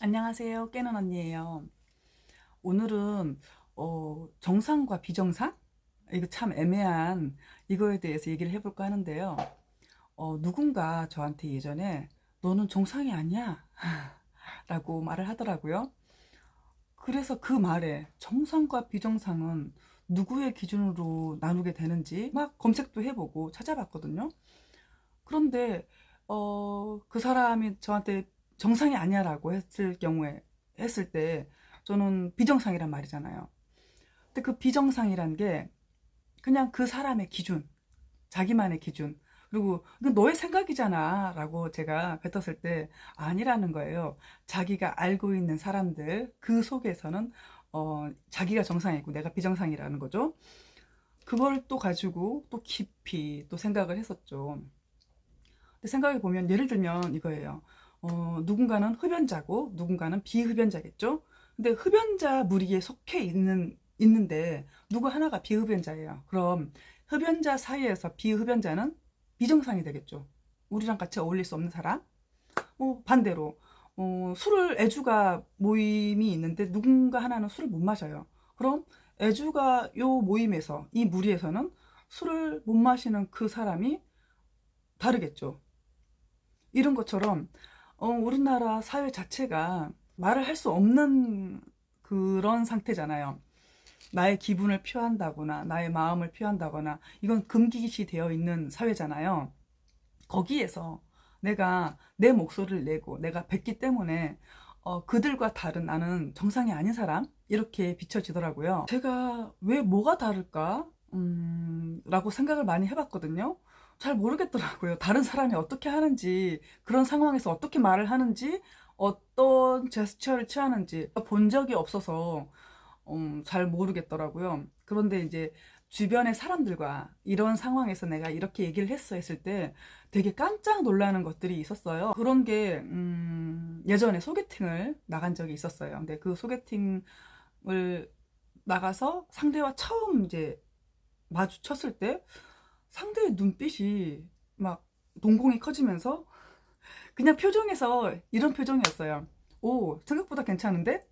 안녕하세요. 깨는 언니예요. 오늘은 정상과 비정상? 이거 참 애매한 이거에 대해서 얘기를 해볼까 하는데요. 누군가 저한테 예전에 너는 정상이 아니야 라고 말을 하더라고요. 그래서 그 말에 정상과 비정상은 누구의 기준으로 나누게 되는지 막 검색도 해보고 찾아봤거든요. 그런데 그 사람이 저한테 정상이 아니야라고 했을 때 저는 비정상이란 말이잖아요. 근데 그 비정상이란 게 그냥 그 사람의 기준, 자기만의 기준. 그리고 이건 너의 생각이잖아 라고 제가 뱉었을 때 아니라는 거예요. 자기가 알고 있는 사람들 그 속에서는 자기가 정상이고 내가 비정상이라는 거죠. 그걸 또 가지고 또 깊이 또 생각을 했었죠. 생각해 보면 예를 들면 이거예요. 누군가는 흡연자고 누군가는 비흡연자겠죠. 근데 흡연자 무리에 속해 있는데 누구 하나가 비흡연자예요. 그럼 흡연자 사이에서 비흡연자는 비정상이 되겠죠. 우리랑 같이 어울릴 수 없는 사람. 반대로 술을 애주가 모임이 있는데 누군가 하나는 술을 못 마셔요. 그럼 애주가 요 모임에서 이 무리에서는 술을 못 마시는 그 사람이 다르겠죠. 이런 것처럼 우리나라 사회 자체가 말을 할 수 없는 그런 상태잖아요. 나의 기분을 표한다거나 나의 마음을 표한다거나 이건 금기시 되어 있는 사회잖아요. 거기에서 내가 내 목소리를 내고 내가 뱉기 때문에 그들과 다른 나는 정상이 아닌 사람 이렇게 비춰지더라고요. 제가 왜 뭐가 다를까 라고 생각을 많이 해봤거든요. 잘 모르겠더라고요. 다른 사람이 어떻게 하는지, 그런 상황에서 어떻게 말을 하는지, 어떤 제스처를 취하는지 본 적이 없어서 잘 모르겠더라고요. 그런데 이제 주변의 사람들과 이런 상황에서 내가 이렇게 얘기를 했을 때 되게 깜짝 놀라는 것들이 있었어요. 그런 게 예전에 소개팅을 나간 적이 있었어요. 근데 그 소개팅을 나가서 상대와 처음 이제 마주쳤을 때 상대의 눈빛이 막 동공이 커지면서 그냥 표정에서 이런 표정이었어요. 오, 생각보다 괜찮은데?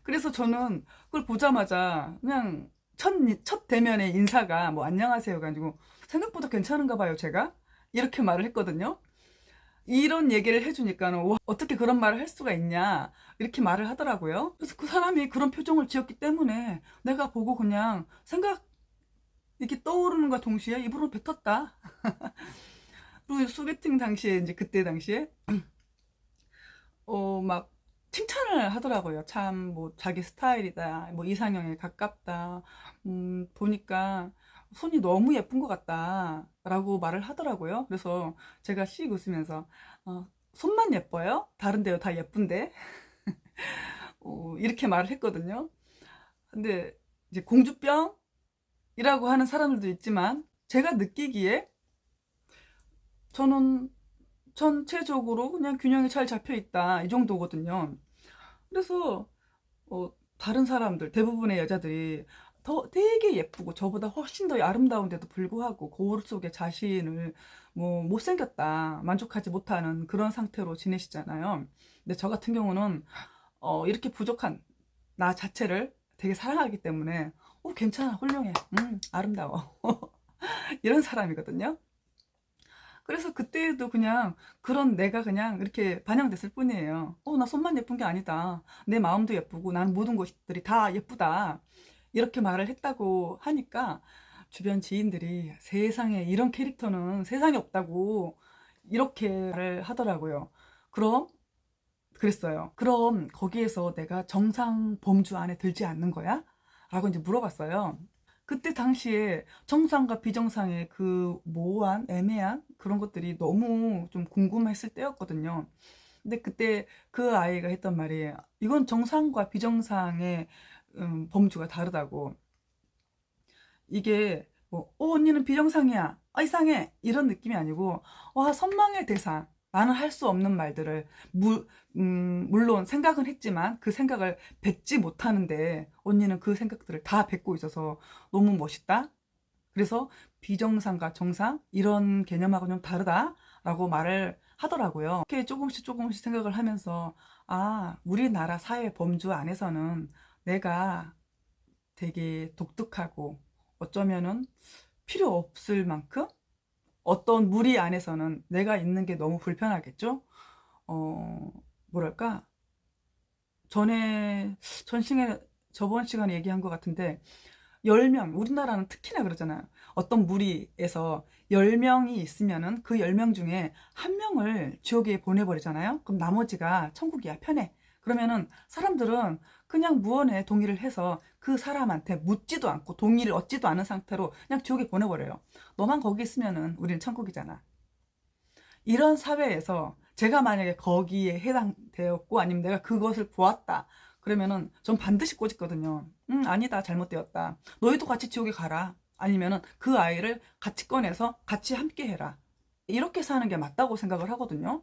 그래서 저는 그걸 보자마자 그냥 첫 대면의 인사가 뭐 안녕하세요가 아니고 생각보다 괜찮은가 봐요, 제가. 이렇게 말을 했거든요. 이런 얘기를 해주니까는 와, 어떻게 그런 말을 할 수가 있냐 이렇게 말을 하더라고요. 그래서 그 사람이 그런 표정을 지었기 때문에 내가 보고 그냥 생각 이렇게 떠오르는 것과 동시에 입으로 뱉었다. 그리고 소개팅 당시에 이제 그때 당시에 막 칭찬을 하더라고요. 참 뭐 자기 스타일이다. 뭐 이상형에 가깝다. 보니까 손이 너무 예쁜 것 같다. 라고 말을 하더라고요. 그래서 제가 씩 웃으면서 손만 예뻐요? 다른 데요 다 예쁜데? 이렇게 말을 했거든요. 근데 이제 공주병이라고 하는 사람들도 있지만 제가 느끼기에 저는 전체적으로 그냥 균형이 잘 잡혀 있다 이 정도거든요. 그래서 다른 사람들 대부분의 여자들이 더 되게 예쁘고 저보다 훨씬 더 아름다운데도 불구하고 거울 속에 자신을 뭐 못생겼다 만족하지 못하는 그런 상태로 지내시잖아요. 근데 저 같은 경우는 이렇게 부족한 나 자체를 되게 사랑하기 때문에 괜찮아 훌륭해 아름다워 이런 사람이거든요. 그래서 그때도 그냥 그런 내가 그냥 이렇게 반영됐을 뿐이에요. 나 손만 예쁜 게 아니다. 내 마음도 예쁘고 나는 모든 것들이 다 예쁘다. 이렇게 말을 했다고 하니까 주변 지인들이 세상에 이런 캐릭터는 세상에 없다고 이렇게 말을 하더라고요. 그럼 그랬어요. 그럼 거기에서 내가 정상 범주 안에 들지 않는 거야? 라고 이제 물어봤어요. 그때 당시에 정상과 비정상의 그 모호한, 애매한 그런 것들이 너무 좀 궁금했을 때였거든요. 근데 그때 그 아이가 했던 말이 이건 정상과 비정상의 범주가 다르다고. 이게 뭐, 언니는 비정상이야. 이상해. 이런 느낌이 아니고, 와, 선망의 대상. 나는 할 수 없는 말들을, 물론 생각은 했지만 그 생각을 뱉지 못하는데, 언니는 그 생각들을 다 뱉고 있어서 너무 멋있다. 그래서 비정상과 정상, 이런 개념하고 좀 다르다라고 말을 하더라고요. 이렇게 조금씩 조금씩 생각을 하면서, 아, 우리나라 사회 범주 안에서는 내가 되게 독특하고 어쩌면은 필요 없을 만큼 어떤 무리 안에서는 내가 있는 게 너무 불편하겠죠? 어, 뭐랄까? 전에, 저번 시간에 얘기한 것 같은데, 10명, 우리나라는 특히나 그러잖아요. 어떤 무리에서 10명이 있으면은 그 10명 중에 한 명을 지옥에 보내버리잖아요. 그럼 나머지가 천국이야, 편해. 그러면은 사람들은 그냥 무언에 동의를 해서 그 사람한테 묻지도 않고 동의를 얻지도 않은 상태로 그냥 지옥에 보내버려요. 너만 거기 있으면은 우리는 천국이잖아. 이런 사회에서 제가 만약에 거기에 해당되었고 아니면 내가 그것을 보았다. 그러면은 전 반드시 꼬집거든요. 아니다. 잘못되었다. 너희도 같이 지옥에 가라. 아니면은 그 아이를 같이 꺼내서 같이 함께 해라. 이렇게 사는 게 맞다고 생각을 하거든요.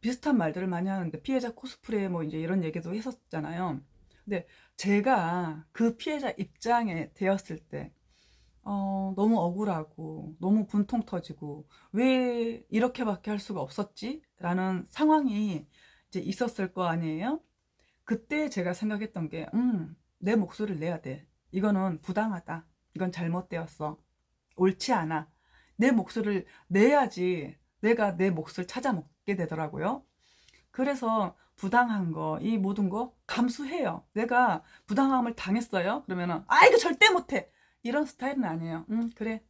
비슷한 말들을 많이 하는데 피해자 코스프레 뭐 이제 이런 얘기도 했었잖아요. 근데 제가 그 피해자 입장에 되었을 때 너무 억울하고 너무 분통 터지고 왜 이렇게밖에 할 수가 없었지? 라는 상황이 이제 있었을 거 아니에요? 그때 제가 생각했던 게, 내 목소리를 내야 돼. 이거는 부당하다. 이건 잘못되었어. 옳지 않아. 내 목소리를 내야지 내가 내 몫을 찾아 먹게 되더라고요. 그래서 부당한 거, 이 모든 거 감수해요. 내가 부당함을 당했어요. 그러면은, 아, 이거 절대 못해. 이런 스타일은 아니에요. 그래.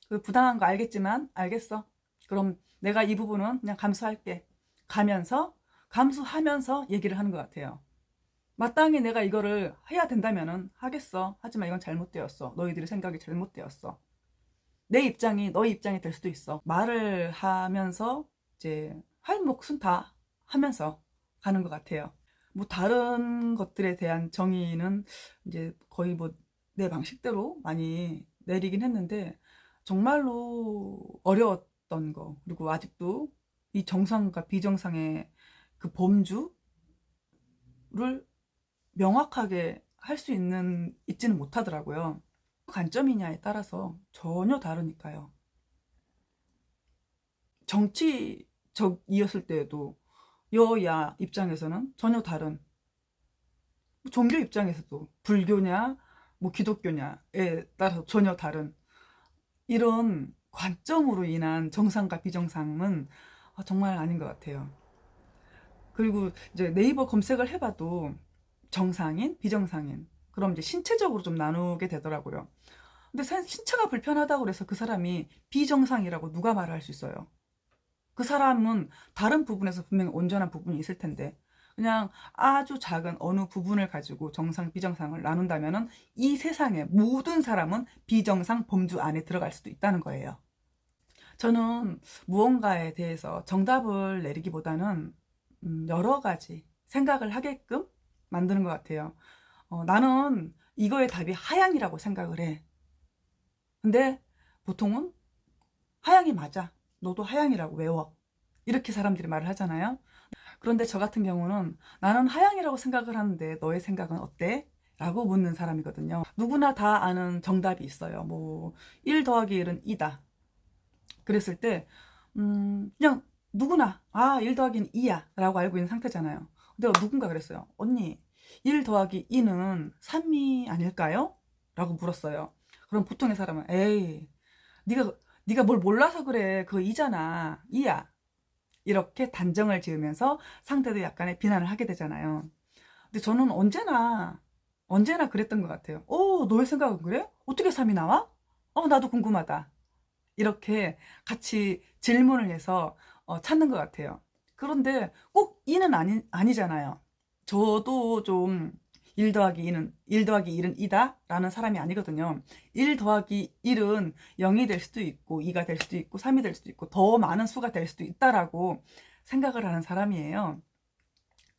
그 부당한 거 알겠지만, 알겠어. 그럼 내가 이 부분은 그냥 감수할게. 가면서, 감수하면서 얘기를 하는 것 같아요. 마땅히 내가 이거를 해야 된다면은 하겠어. 하지만 이건 잘못되었어. 너희들의 생각이 잘못되었어. 내 입장이 너희 입장이 될 수도 있어. 말을 하면서 이제 할 몫은 다 하면서 가는 것 같아요. 뭐 다른 것들에 대한 정의는 이제 거의 뭐 내 방식대로 많이 내리긴 했는데 정말로 어려웠던 거 그리고 아직도 이 정상과 비정상의 그 범주를 명확하게 할 수 있지는 못하더라고요. 관점이냐에 따라서 전혀 다르니까요. 정치적이었을 때에도 여야 입장에서는 전혀 다른, 종교 입장에서도 불교냐 뭐 기독교냐에 따라서 전혀 다른 이런 관점으로 인한 정상과 비정상은 정말 아닌 것 같아요. 그리고 이제 네이버 검색을 해봐도 정상인, 비정상인, 그럼 이제 신체적으로 좀 나누게 되더라고요. 근데 신체가 불편하다고 그래서 그 사람이 비정상이라고 누가 말을 할 수 있어요? 그 사람은 다른 부분에서 분명히 온전한 부분이 있을 텐데 그냥 아주 작은 어느 부분을 가지고 정상, 비정상을 나눈다면은 이 세상의 모든 사람은 비정상 범주 안에 들어갈 수도 있다는 거예요. 저는 무언가에 대해서 정답을 내리기보다는 여러 가지 생각을 하게끔 만드는 것 같아요. 나는 이거의 답이 하양이라고 생각을 해. 근데 보통은 하양이 맞아. 너도 하양이라고 외워. 이렇게 사람들이 말을 하잖아요. 그런데 저 같은 경우는 나는 하양이라고 생각을 하는데 너의 생각은 어때? 라고 묻는 사람이거든요. 누구나 다 아는 정답이 있어요. 뭐 1 더하기 1은 2다. 그랬을 때 그냥 누구나 1 더하기 2야 라고 알고 있는 상태잖아요. 근데 누군가 그랬어요. 언니 1 더하기 2는 3이 아닐까요? 라고 물었어요. 그럼 보통의 사람은 에이 네가 뭘 몰라서 그래. 그거 2잖아. 2야. 이렇게 단정을 지으면서 상대도 약간의 비난을 하게 되잖아요. 근데 저는 언제나 그랬던 것 같아요. 너의 생각은 그래? 어떻게 3이 나와? 나도 궁금하다. 이렇게 같이 질문을 해서 찾는 것 같아요. 그런데 꼭 2는 아니잖아요. 저도 좀 1 더하기 1은 2다 라는 사람이 아니거든요. 1 더하기 1은 0이 될 수도 있고 2가 될 수도 있고 3이 될 수도 있고 더 많은 수가 될 수도 있다라고 생각을 하는 사람이에요.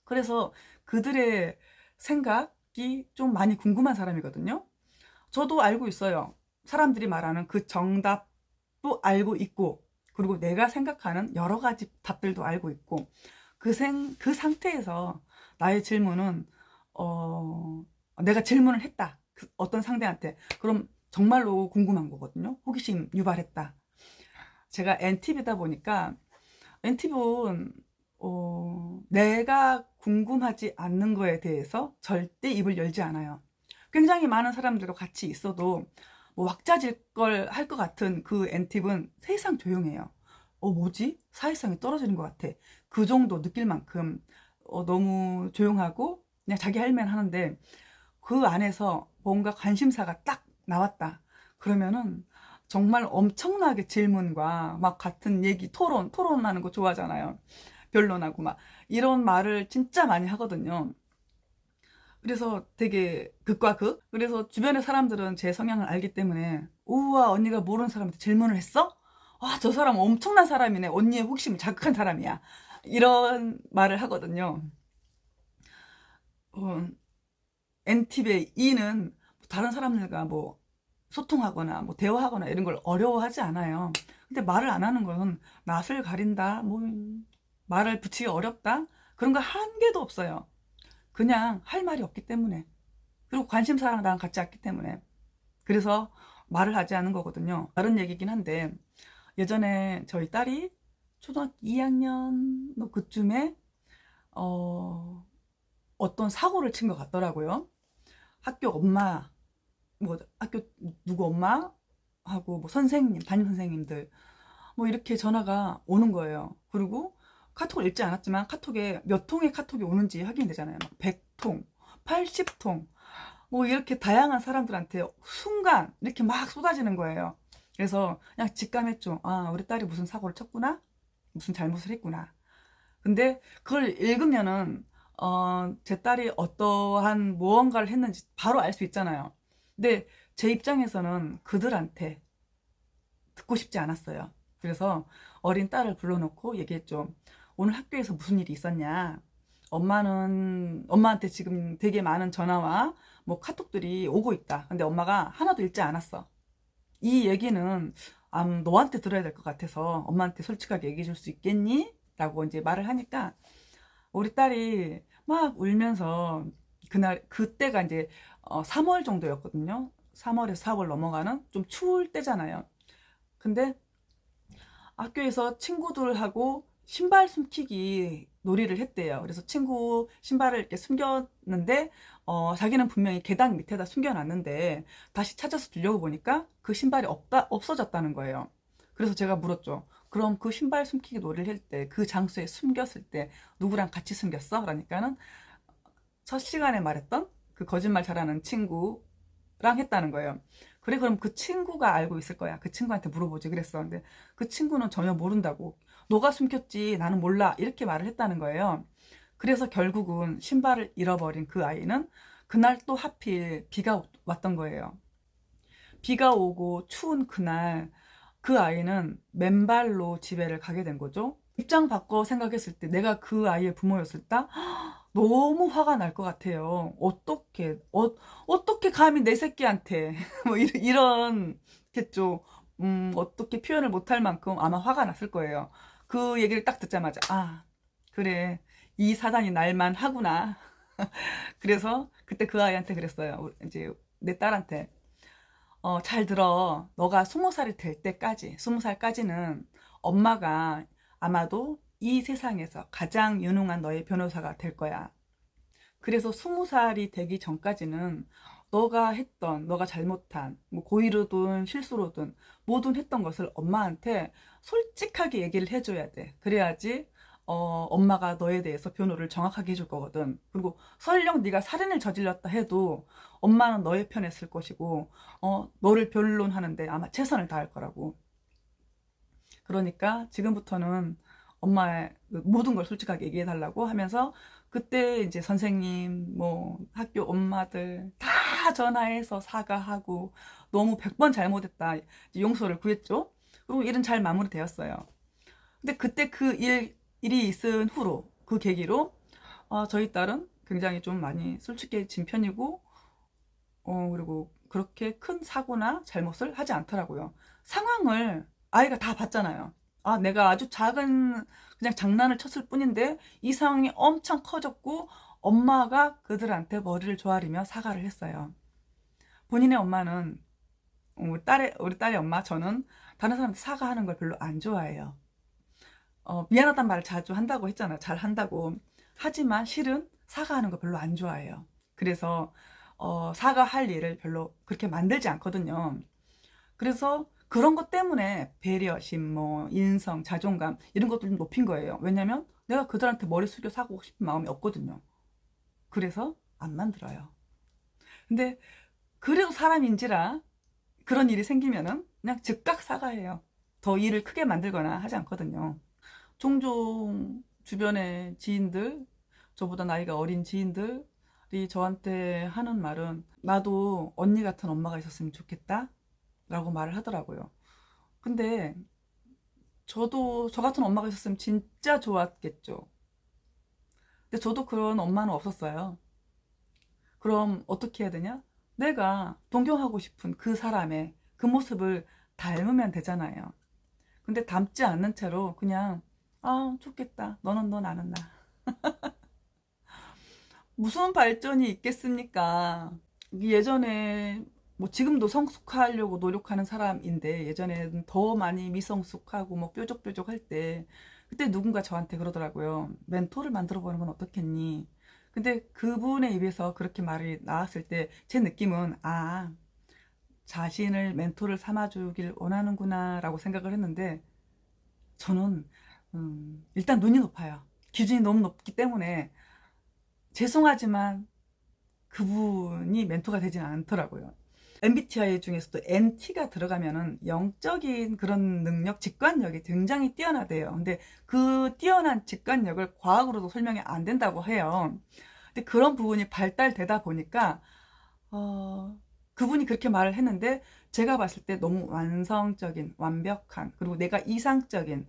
그래서 그들의 생각이 좀 많이 궁금한 사람이거든요. 저도 알고 있어요. 사람들이 말하는 그 정답도 알고 있고 그리고 내가 생각하는 여러 가지 답들도 알고 있고 그 상태에서 나의 질문은 내가 질문을 했다. 어떤 상대한테. 그럼 정말로 궁금한 거거든요. 호기심 유발했다. 제가 NTV다 보니까 엔티브는 내가 궁금하지 않는 거에 대해서 절대 입을 열지 않아요. 굉장히 많은 사람들과 같이 있어도 뭐 왁자질 걸 할 것 같은 그 엔팁은 세상 조용해요. 뭐지? 사회성이 떨어지는 것 같아. 그 정도 느낄 만큼 너무 조용하고 그냥 자기 할 일 하는데, 그 안에서 뭔가 관심사가 딱 나왔다. 그러면은 정말 엄청나게 질문과 막 같은 얘기, 토론하는 거 좋아하잖아요. 변론하고 막 이런 말을 진짜 많이 하거든요. 그래서 되게 극과 극. 그래서 주변의 사람들은 제 성향을 알기 때문에, 우와, 언니가 모르는 사람한테 질문을 했어? 와, 저 사람 엄청난 사람이네. 언니의 호기심을 자극한 사람이야. 이런 말을 하거든요. 어, N팁의 E는 다른 사람들과 뭐 소통하거나 뭐 대화하거나 이런 걸 어려워하지 않아요. 근데 말을 안 하는 건 낯을 가린다, 뭐 말을 붙이기 어렵다, 그런 거 한 개도 없어요. 그냥 할 말이 없기 때문에, 그리고 관심사랑 나랑 같지 않기 때문에, 그래서 말을 하지 않은 거거든요. 다른 얘기긴 한데, 예전에 저희 딸이 초등학교 2학년 뭐 그쯤에 어떤 사고를 친 것 같더라고요. 학교 엄마, 뭐 학교 누구 엄마하고 뭐 선생님, 담임 선생님들 뭐 이렇게 전화가 오는 거예요. 그리고 카톡을 읽지 않았지만 카톡에 몇 통의 카톡이 오는지 확인이 되잖아요. 막 100통, 80통, 뭐 이렇게 다양한 사람들한테 순간 이렇게 막 쏟아지는 거예요. 그래서 그냥 직감했죠. 아, 우리 딸이 무슨 사고를 쳤구나, 무슨 잘못을 했구나. 근데 그걸 읽으면은 제 딸이 어떠한 무언가를 했는지 바로 알 수 있잖아요. 근데 제 입장에서는 그들한테 듣고 싶지 않았어요. 그래서 어린 딸을 불러놓고 얘기했죠. 오늘 학교에서 무슨 일이 있었냐? 엄마한테 지금 되게 많은 전화와 뭐 카톡들이 오고 있다. 근데 엄마가 하나도 읽지 않았어. 이 얘기는 너한테 들어야 될 것 같아서 엄마한테 솔직하게 얘기해 줄 수 있겠니? 라고 이제 말을 하니까 우리 딸이 막 울면서, 그때가 이제 3월 정도였거든요. 3월에서 4월 넘어가는 좀 추울 때잖아요. 근데 학교에서 친구들하고 신발 숨기기 놀이를 했대요. 그래서 친구 신발을 이렇게 숨겼는데, 자기는 분명히 계단 밑에다 숨겨놨는데 다시 찾아서 주려고 보니까 그 신발이 없어졌다는 거예요. 그래서 제가 물었죠. 그럼 그 신발 숨기기 놀이를 할 때 그 장소에 숨겼을 때 누구랑 같이 숨겼어? 그러니까는 첫 시간에 말했던 그 거짓말 잘하는 친구랑 했다는 거예요. 그래, 그럼 그 친구가 알고 있을 거야. 그 친구한테 물어보지 그랬어. 근데 그 친구는 전혀 모른다고. 너가 숨겼지, 나는 몰라, 이렇게 말을 했다는 거예요. 그래서 결국은 신발을 잃어버린 그 아이는 그날 또 하필 비가 왔던 거예요. 비가 오고 추운 그날 그 아이는 맨발로 집에를 가게 된 거죠. 입장 바꿔 생각했을 때 내가 그 아이의 부모였을 때 너무 화가 날 것 같아요. 어떻게 감히 내 새끼한테 뭐 겠죠. 어떻게 표현을 못할 만큼 아마 화가 났을 거예요. 그 얘기를 딱 듣자마자, 아, 그래, 이 사단이 날만 하구나. 그래서 그때 그 아이한테 그랬어요. 이제 내 딸한테, 잘 들어. 너가 20살이 될 때까지, 20살까지는 엄마가 아마도 이 세상에서 가장 유능한 너의 변호사가 될 거야. 그래서 20살이 되기 전까지는 너가 잘못한, 뭐 고의로든 실수로든 뭐든 했던 것을 엄마한테 솔직하게 얘기를 해줘야 돼. 그래야지 엄마가 너에 대해서 변호를 정확하게 해줄 거거든. 그리고 설령 네가 살인을 저질렀다 해도 엄마는 너의 편에 설 것이고, 너를 변론하는데 아마 최선을 다할 거라고. 그러니까 지금부터는 엄마의 그 모든 걸 솔직하게 얘기해 달라고 하면서, 그때 이제 선생님, 뭐 학교 엄마들 다 전화해서 사과하고 너무 100번 잘못했다 용서를 구했죠. 그리고 일은 잘 마무리되었어요. 근데 그때 일이 있은 후로, 그 계기로 저희 딸은 굉장히 좀 많이 솔직해진 편이고, 그리고 그렇게 큰 사고나 잘못을 하지 않더라고요. 상황을 아이가 다 봤잖아요. 아, 내가 아주 작은 그냥 장난을 쳤을 뿐인데 이 상황이 엄청 커졌고 엄마가 그들한테 머리를 조아리며 사과를 했어요. 본인의 엄마는, 우리 딸의 엄마, 저는 다른 사람한테 사과하는 걸 별로 안 좋아해요. 미안하단 말을 자주 한다고 했잖아요. 잘 한다고. 하지만 실은 사과하는 거 별로 안 좋아해요. 그래서 사과할 일을 별로 그렇게 만들지 않거든요. 그래서 그런 것 때문에 배려심, 뭐 인성, 자존감 이런 것들 좀 높인 거예요. 왜냐면 내가 그들한테 머리 숙여 사고 싶은 마음이 없거든요. 그래서 안 만들어요. 근데 그래도 사람인지라 그런 일이 생기면은 그냥 즉각 사과해요. 더 일을 크게 만들거나 하지 않거든요. 종종 주변의 지인들, 저보다 나이가 어린 지인들이 저한테 하는 말은 나도 언니 같은 엄마가 있었으면 좋겠다 라고 말을 하더라고요. 근데 저도 저 같은 엄마가 있었으면 진짜 좋았겠죠. 근데 저도 그런 엄마는 없었어요. 그럼 어떻게 해야 되냐? 내가 동경하고 싶은 그 사람의 그 모습을 닮으면 되잖아요. 근데 닮지 않는 채로 그냥 좋겠다. 너는 너 나는 나. 무슨 발전이 있겠습니까? 예전에 뭐 지금도 성숙하려고 노력하는 사람인데 예전에는 더 많이 미성숙하고 뭐 뾰족뾰족 할 때 그때 누군가 저한테 그러더라고요. 멘토를 만들어 보는 건 어떻겠니? 근데 그분의 입에서 그렇게 말이 나왔을 때 제 느낌은 자신을 멘토를 삼아주길 원하는구나 라고 생각을 했는데 저는 일단 눈이 높아요. 기준이 너무 높기 때문에 죄송하지만 그분이 멘토가 되진 않더라고요. MBTI 중에서도 NT가 들어가면은 영적인 그런 능력, 직관력이 굉장히 뛰어나대요. 근데 그 뛰어난 직관력을 과학으로도 설명이 안 된다고 해요. 근데 그런 부분이 발달되다 보니까 그분이 그렇게 말을 했는데 제가 봤을 때 너무 완성적인, 완벽한, 그리고 내가 이상적인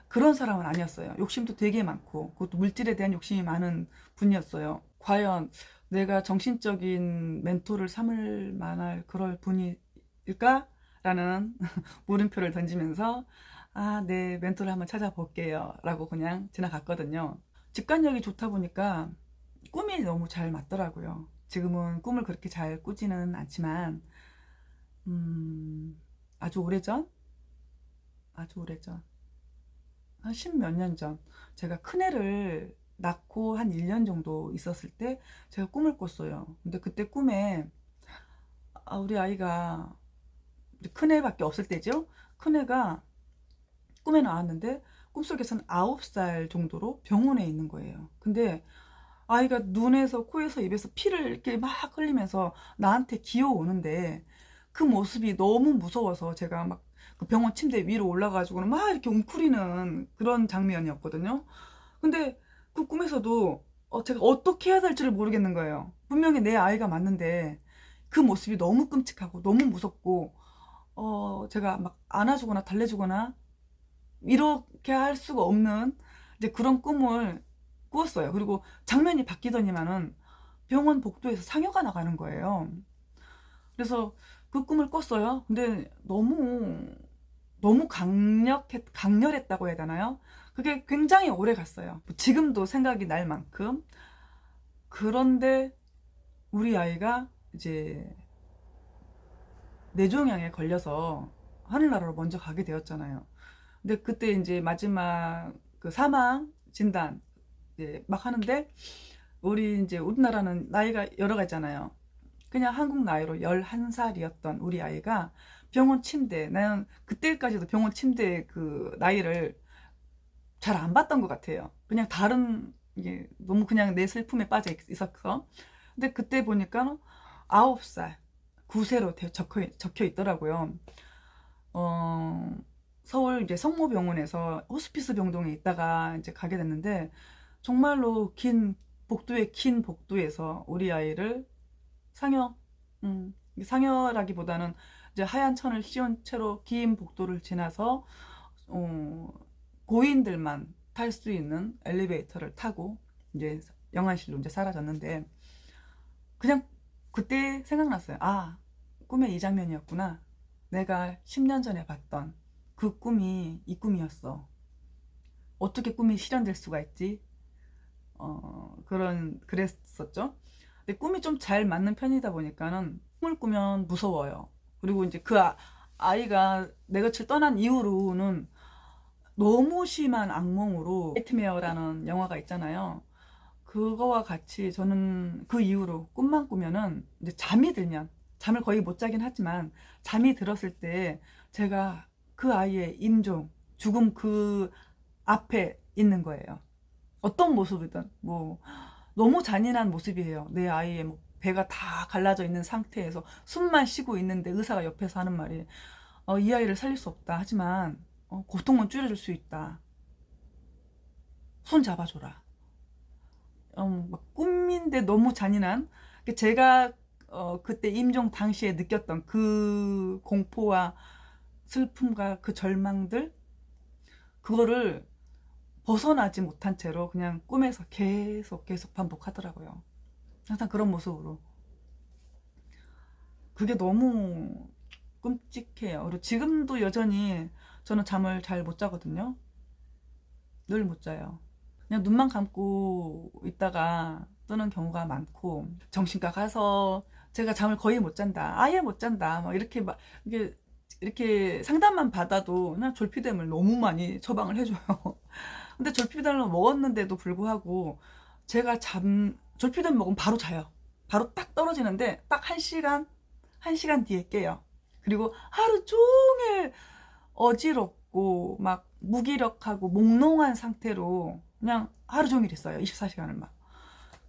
그런 사람은 아니었어요. 욕심도 되게 많고 그것도 물질에 대한 욕심이 많은 분이었어요. 과연 내가 정신적인 멘토를 삼을 만할 그럴 분일까? 라는 물음표를 던지면서 내 멘토를 한번 찾아볼게요 라고 그냥 지나갔거든요. 직관력이 좋다 보니까 꿈이 너무 잘 맞더라고요. 지금은 꿈을 그렇게 잘 꾸지는 않지만 아주 오래전 한 십몇 년 전 제가 큰애를 낳고 한 1년 정도 있었을 때 제가 꿈을 꿨어요. 근데 그때 꿈에 우리 아이가 큰애밖에 없을 때죠. 큰애가 꿈에 나왔는데 꿈속에서는 9살 정도로 병원에 있는 거예요. 근데 아이가 눈에서 코에서 입에서 피를 이렇게 막 흘리면서 나한테 기어오는데 그 모습이 너무 무서워서 제가 막 그 병원 침대 위로 올라가지고는 막 이렇게 웅크리는 그런 장면이었거든요. 근데 그 꿈에서도 제가 어떻게 해야 될지를 모르겠는 거예요. 분명히 내 아이가 맞는데 그 모습이 너무 끔찍하고 너무 무섭고 제가 막 안아주거나 달래주거나 이렇게 할 수가 없는 이제 그런 꿈을 꾸었어요. 그리고 장면이 바뀌더니만은 병원 복도에서 상여가 나가는 거예요. 그래서 그 꿈을 꿨어요. 근데 너무 강렬했다고 해야 되나요? 그게 굉장히 오래 갔어요. 지금도 생각이 날 만큼. 그런데 우리 아이가 이제 뇌종양에 걸려서 하늘나라로 먼저 가게 되었잖아요. 근데 그때 이제 마지막 그 사망 진단 이제 막 하는데 우리나라는 나이가 여러 가지잖아요. 그냥 한국 나이로 11살이었던 우리 아이가 병원 침대, 나는 그때까지도 병원 침대 그 나이를 잘 안 봤던 것 같아요. 그냥 이게 너무 그냥 내 슬픔에 빠져 있어서. 근데 그때 보니까 9살, 9세로 적혀 있더라고요. 서울 이제 성모병원에서 호스피스 병동에 있다가 이제 가게 됐는데 정말로 긴 복도에서 우리 아이를 상여, 상여라기보다는 이제 하얀 천을 씌운 채로 긴 복도를 지나서 고인들만 탈 수 있는 엘리베이터를 타고 이제 영안실로 이제 사라졌는데 그냥 그때 생각났어요. 꿈에 이 장면이었구나. 내가 10년 전에 봤던 그 꿈이 이 꿈이었어. 어떻게 꿈이 실현될 수가 있지? 그랬었죠. 근데 꿈이 좀 잘 맞는 편이다 보니까는 꿈을 꾸면 무서워요. 그리고 이제 그 아이가 내 곁을 떠난 이후로는 너무 심한 악몽으로 나이트메어라는 영화가 있잖아요. 그거와 같이 저는 그 이후로 꿈만 꾸면은 이제 잠이 들면, 잠을 거의 못 자긴 하지만 잠이 들었을 때 제가 그 아이의 임종, 죽음 그 앞에 있는 거예요. 어떤 모습이든 뭐 너무 잔인한 모습이에요. 내 아이의 뭐 배가 다 갈라져 있는 상태에서 숨만 쉬고 있는데 의사가 옆에서 하는 말이 이 아이를 살릴 수 없다. 하지만 고통은 줄여줄 수 있다. 손 잡아줘라. 막 꿈인데 너무 잔인한, 제가 그때 임종 당시에 느꼈던 그 공포와 슬픔과 그 절망들, 그거를 벗어나지 못한 채로 그냥 꿈에서 계속 반복하더라고요. 항상 그런 모습으로. 그게 너무 끔찍해요. 그리고 지금도 여전히 저는 잠을 잘 못 자거든요. 늘 못 자요. 그냥 눈만 감고 있다가 뜨는 경우가 많고, 정신과 가서 제가 잠을 거의 못 잔다, 아예 못 잔다, 막 이렇게 막 이렇게 상담만 받아도 그냥 졸피뎀을 너무 많이 처방을 해줘요. 근데 졸피뎀을 먹었는데도 불구하고 제가 졸피뎀 먹으면 바로 자요. 바로 딱 떨어지는데 딱 1시간 뒤에 깨요. 그리고 하루 종일 어지럽고 막 무기력하고 몽롱한 상태로 그냥 하루 종일 있어요. 24시간을 막.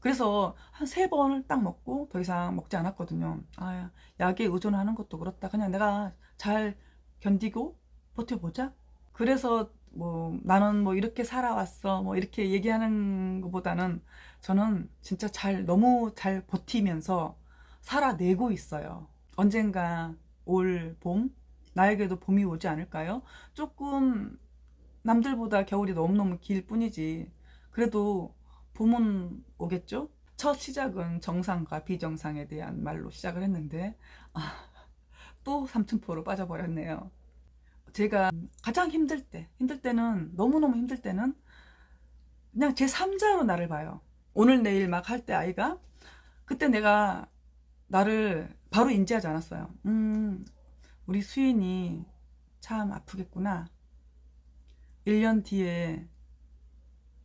그래서 한 3번을 딱 먹고 더 이상 먹지 않았거든요. 약에 의존하는 것도 그렇다. 그냥 내가 잘 견디고 버텨보자. 그래서 뭐 나는 뭐 이렇게 살아왔어 뭐 이렇게 얘기하는 것보다는 저는 진짜 너무 잘 버티면서 살아내고 있어요. 언젠가 올 봄, 나에게도 봄이 오지 않을까요? 조금 남들보다 겨울이 너무너무 길 뿐이지 그래도 봄은 오겠죠? 첫 시작은 정상과 비정상에 대한 말로 시작을 했는데 또 삼천포로 빠져버렸네요. 제가 가장 힘들 때는, 너무너무 힘들 때는 그냥 제 3자로 나를 봐요. 오늘 내일 막 할 때 아이가, 그때 내가 나를 바로 인지하지 않았어요. 우리 수인이 참 아프겠구나. 1년 뒤에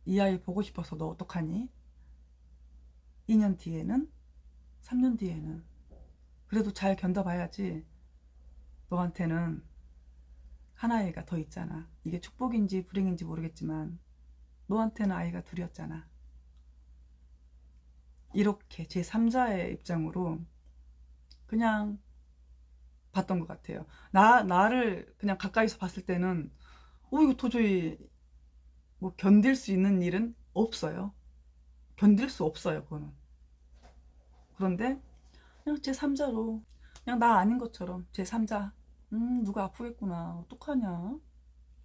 이 아이 보고 싶어서 너 어떡하니? 2년 뒤에는? 3년 뒤에는? 그래도 잘 견뎌봐야지. 너한테는 한 아이가 더 있잖아. 이게 축복인지 불행인지 모르겠지만 너한테는 아이가 둘이었잖아. 이렇게 제 3자의 입장으로 그냥 봤던 것 같아요. 나를 그냥 가까이서 봤을 때는 이거 도저히 뭐 견딜 수 있는 일은 없어요. 견딜 수 없어요, 그거는. 그런데 그냥 제 3자로 그냥 나 아닌 것처럼 제 3자, 누가 아프겠구나, 어떡하냐,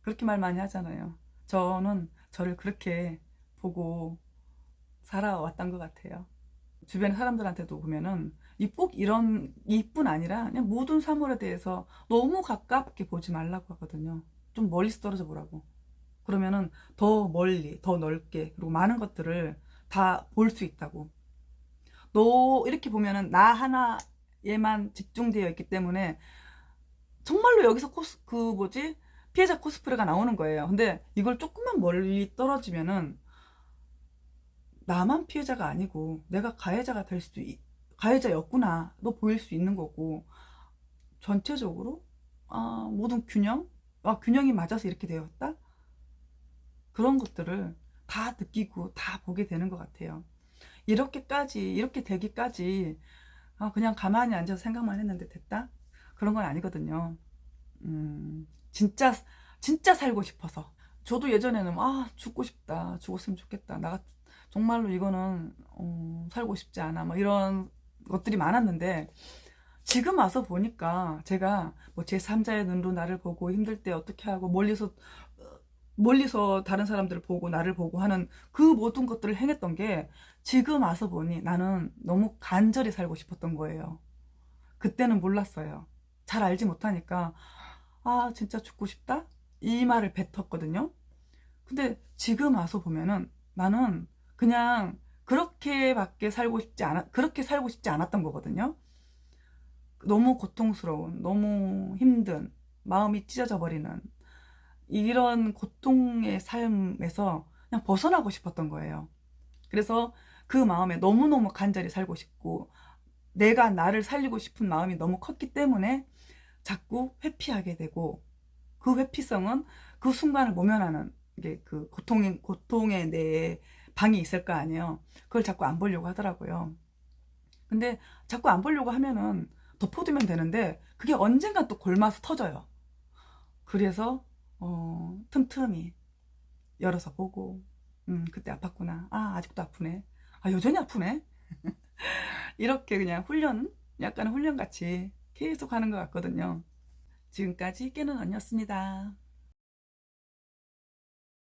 그렇게 말 많이 하잖아요. 저는 저를 그렇게 보고 살아왔던 것 같아요. 주변 사람들한테도 보면은 꼭 이런 이뿐 아니라 그냥 모든 사물에 대해서 너무 가깝게 보지 말라고 하거든요. 좀 멀리서 떨어져 보라고. 그러면은 더 멀리, 더 넓게, 그리고 많은 것들을 다 볼 수 있다고. 너 이렇게 보면은 나 하나에만 집중되어 있기 때문에 정말로 여기서 피해자 코스프레가 나오는 거예요. 근데 이걸 조금만 멀리 떨어지면은 나만 피해자가 아니고 내가 가해자가 가해자였구나, 너 보일 수 있는 거고, 전체적으로 모든 균형이 맞아서 이렇게 되었다, 그런 것들을 다 느끼고 다 보게 되는 것 같아요. 이렇게 되기까지 그냥 가만히 앉아서 생각만 했는데 됐다? 그런 건 아니거든요. 진짜 살고 싶어서. 저도 예전에는 죽고 싶다, 죽었으면 좋겠다, 정말로 이거는 살고 싶지 않아, 뭐 이런 것들이 많았는데, 지금 와서 보니까 제가 뭐 제3자의 눈으로 나를 보고 힘들 때 어떻게 하고, 멀리서 다른 사람들을 보고 나를 보고 하는 그 모든 것들을 행했던 게 지금 와서 보니 나는 너무 간절히 살고 싶었던 거예요. 그때는 몰랐어요. 잘 알지 못하니까 진짜 죽고 싶다? 이 말을 뱉었거든요. 근데 지금 와서 보면은 나는 그냥 그렇게 살고 싶지 않았던 거거든요. 너무 고통스러운, 너무 힘든, 마음이 찢어져 버리는 이런 고통의 삶에서 그냥 벗어나고 싶었던 거예요. 그래서 그 마음에 너무너무 간절히 살고 싶고 내가 나를 살리고 싶은 마음이 너무 컸기 때문에 자꾸 회피하게 되고, 그 회피성은 그 순간을 모면하는 게 그 고통의 내 방이 있을 거 아니에요. 그걸 자꾸 안 보려고 하더라고요. 근데 자꾸 안 보려고 하면은 덮어두면 되는데 그게 언젠가 또 골마서 터져요. 그래서 틈틈이 열어서 보고, 그때 아팠구나. 아, 아직도 아프네. 아, 여전히 아프네. 이렇게 그냥 약간 훈련같이 계속 하는 것 같거든요. 지금까지 깨는 언니였습니다.